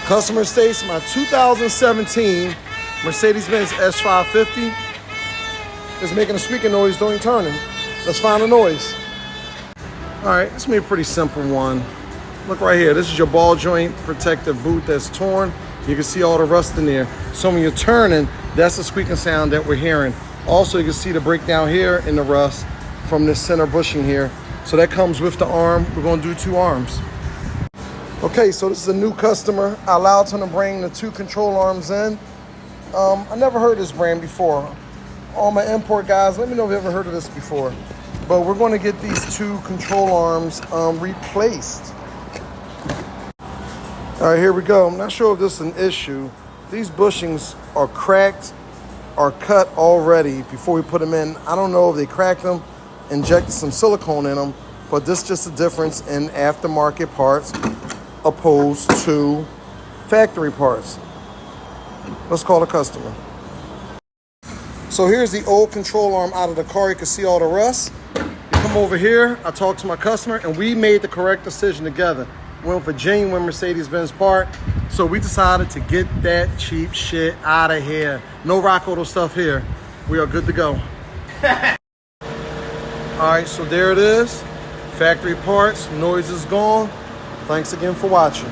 Customer states my 2017 Mercedes-Benz S5 is making a squeaking noise during turning. Let's find the noise. All right, this may be a pretty simple one. Look right here. This is your ball joint protective boot that's torn. You can see all the rust in there. So when you're turning, that's the squeaking sound that we're hearing. Also, you can see the breakdown here in the rust from this center bushing here. So that comes with the arm. We're gonna do 2 arms. Okay, so this is a new customer. I allowed him to bring the 2 control arms in. I never heard this brand before. All my import guys, let me know if you ever heard of this before. But we're gonna get these 2 control arms replaced. All right, here we go. I'm not sure if this is an issue. These bushings are cracked or cut already before we put them in. I don't know if they cracked them, injected some silicone in them, but this is just a difference in aftermarket parts opposed to factory parts. Let's call the customer. So here's the old control arm out of the car. You can see all the rust. You come over here, I talked to my customer, and we made the correct decision together. Went for genuine Mercedes-Benz part. So we decided to get that cheap shit out of here. No Rock Auto stuff here. We are good to go. All right, so there it is. Factory parts, noise is gone. Thanks again for watching.